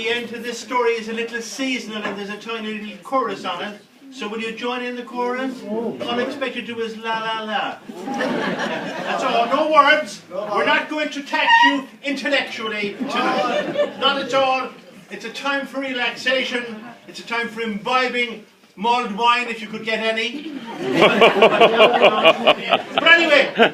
the end to this story is a little seasonal and there's a tiny little chorus on it. So will you join in the chorus? Unexpected to is la la la. That's all, no words. We're not going to tax you intellectually tonight. Not at all. It's a time for relaxation. It's a time for imbibing mulled wine if you could get any. But anyway,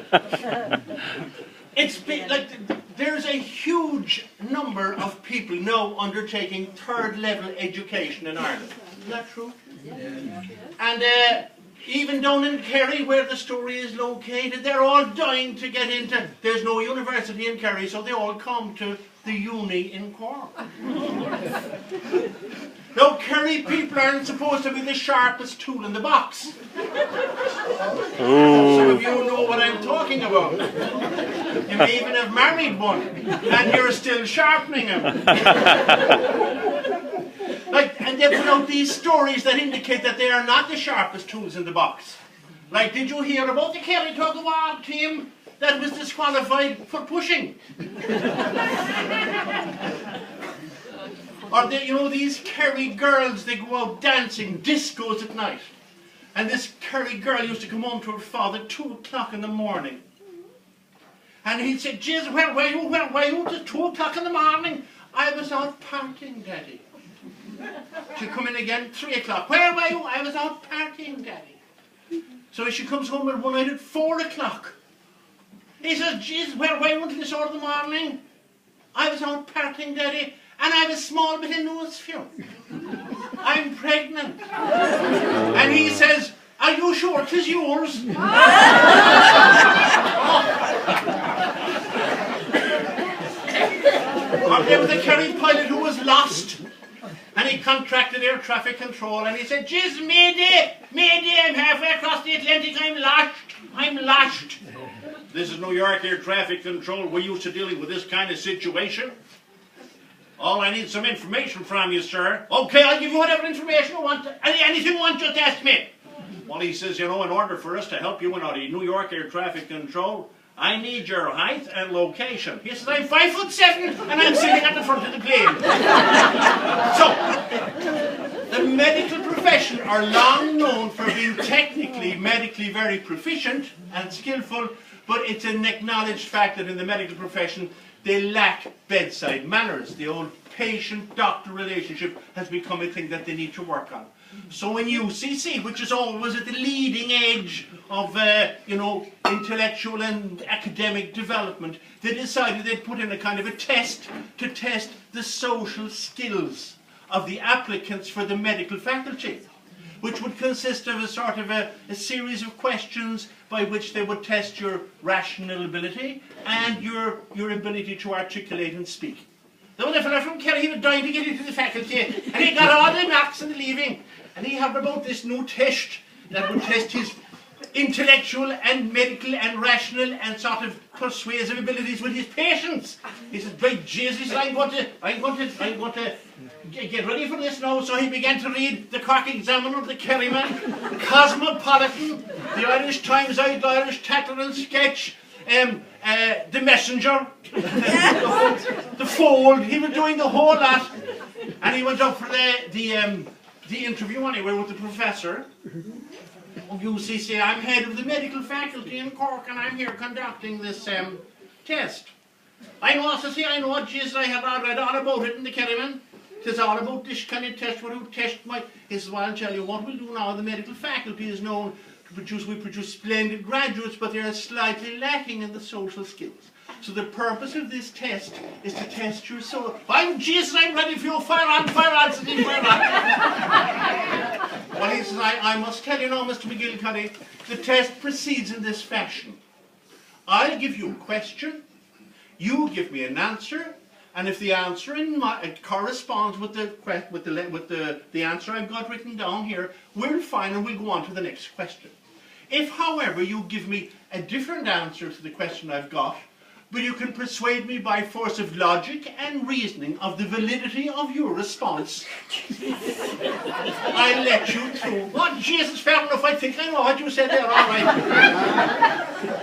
it's been like there's a huge number of people now undertaking third level education in Ireland. Is that true? Yeah. And even down in Kerry, where the story is located, they're all dying to get into. There's no university in Kerry, so they all come to the uni in Cork. Now, Kerry people aren't supposed to be the sharpest tool in the box. Some of you know what I'm talking about. You may even have married one, and you're still sharpening him. And they put out these stories that indicate that they are not the sharpest tools in the box. Like, did you hear about the Kerry Tug of War team that was disqualified for pushing? Or these Kerry girls, they go out dancing, discos at night. And this Kerry girl used to come home to her father at 2 o'clock in the morning. And he'd say, "Jeez, where were you? Where were you? It's 2 o'clock in the morning." "I was out partying, Daddy." She'd come in again, 3 o'clock. "Where were you?" "I was out partying, Daddy." So she comes home one night at 4 o'clock. He says, "Jeez, where were you until this hour of the morning?" "I was out partying, Daddy, and I have a small bit of news for you. I'm pregnant." And he says, "Are you sure 'tis yours?" Or there was a Kerry pilot who was lost. And he contracted air traffic control and he said, "Jeez, mayday, mayday, I'm halfway across the Atlantic, I'm lashed. "This is New York Air Traffic Control, we're used to dealing with this kind of situation. All I need some information from you, sir." "Okay, I'll give you whatever information you want. Anything you want, just ask me." Well, he says, in order for us to help you in out of New York Air Traffic Control, I need your height and location. He says, "I'm 5'7" and I'm sitting at the front of the plane." So, the medical profession are long known for being technically, medically very proficient and skillful, but it's an acknowledged fact that in the medical profession they lack bedside manners. The old patient-doctor relationship has become a thing that they need to work on. So in UCC, which is always at the leading edge of intellectual and academic development, they decided they'd put in a kind of a test to test the social skills of the applicants for the medical faculty, which would consist of a sort of a series of questions by which they would test your rational ability and your ability to articulate and speak. There was a fellow from Kerry, he was dying to get into the faculty, and he got all the marks in the leaving, and he had about this new test that would test his intellectual and medical and rational and sort of persuasive abilities with his patients. He said, "By Jesus, I'm going to get ready for this now." So he began to read the Cork Examiner, the Kerryman, Cosmopolitan, the Irish Times, Irish Tatler and Sketch, the Messenger, the Fold. He was doing the whole lot, and he went up for the interview anyway with the professor of UCC. "I'm head of the medical faculty in Cork, and I'm here conducting this test." "I know, I know, Jesus, I have read all about it in the Kerryman. It's all about this kind of test where you test my..." He says, "Well, I'll tell you what we'll do now. The medical faculty is known to we produce splendid graduates, but they are slightly lacking in the social skills. So the purpose of this test is to test your soul." I'm ready for you. Fire on, City, fire on." Well, he says, I must tell you now, Mr. McGillicuddy, the test proceeds in this fashion. I'll give you a question, you give me an answer, and if the answer corresponds with the answer I've got written down here, we're fine and we'll go on to the next question. If, however, you give me a different answer to the question I've got, but you can persuade me by force of logic and reasoning of the validity of your response, I'll let you through. "Oh, Jesus, fair enough, I think I know what you said there, all right."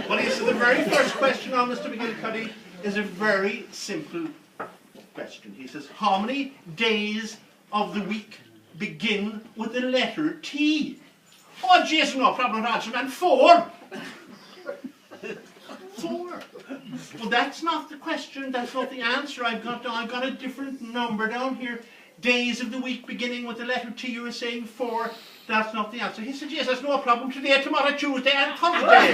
Well, he said the very first question now, Mr. McGillicuddy, is a very simple question. He says, how many days of the week begin with the letter T? Oh, Jason, no problem at all, man. 4. 4. Well, that's not the question. That's not the answer I've got. I've got a different number down here. Days of the week beginning with the letter T. You were saying 4. That's not the answer. He said, yes, that's no problem. Today, tomorrow, Tuesday, and Thursday.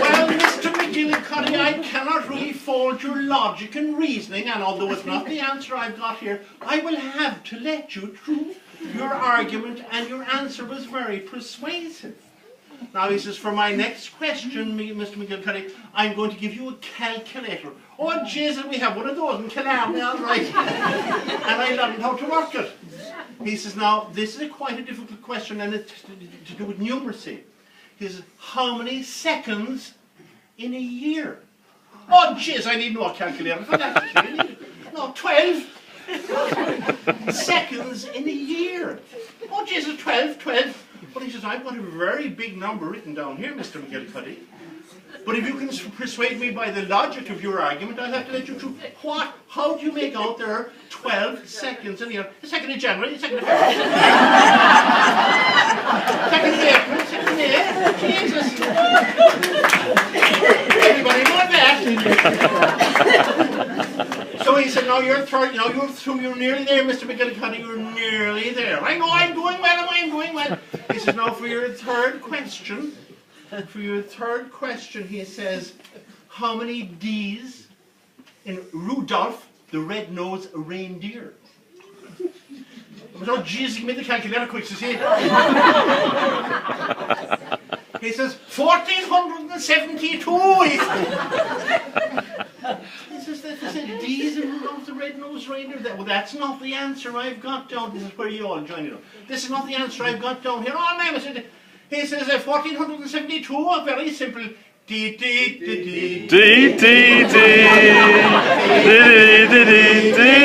Well, Mr. McGillicuddy, I cannot really fault your logic and reasoning, and although it's not the answer I've got here, I will have to let you through. Your argument and your answer was very persuasive. Now he says, for my next question, Mr. McGillicuddy, I'm going to give you a calculator. Oh, Jesus, we have one of those in Killarney, all right. And I learned how to work it. He says, now, this is quite a difficult question, and it's to do with numeracy. He says, how many seconds in a year? Oh, jeez, I need no calculator for that. No, 12 seconds in a year. Oh, Jesus, 12. But he says, I've got a very big number written down here, Mr. McGillicuddy. But if you can persuade me by the logic of your argument, I'll have to let you through. What? How do you make out there are 12 seconds in a year? The 2nd of January, the 2nd of February, 2nd of April, 2nd of May. Jesus. Everybody know that. So he said, now you're third, now you're through, you're nearly there, Mr. McGillicuddy, you're nearly there. I know I'm doing well, I'm doing well. He says, now for your third question, he says, how many D's in Rudolph the Red-Nosed Reindeer? Oh, Jesus, give me the calculator quick, says he. He says, 1,472. He says, D's in Rudolph the Red-Nosed Reindeer. Well, that's not the answer I've got down. This is where you all join in. This is not the answer I've got down here. Oh, man, he says 1,472, very simple. D D D D D D D D D D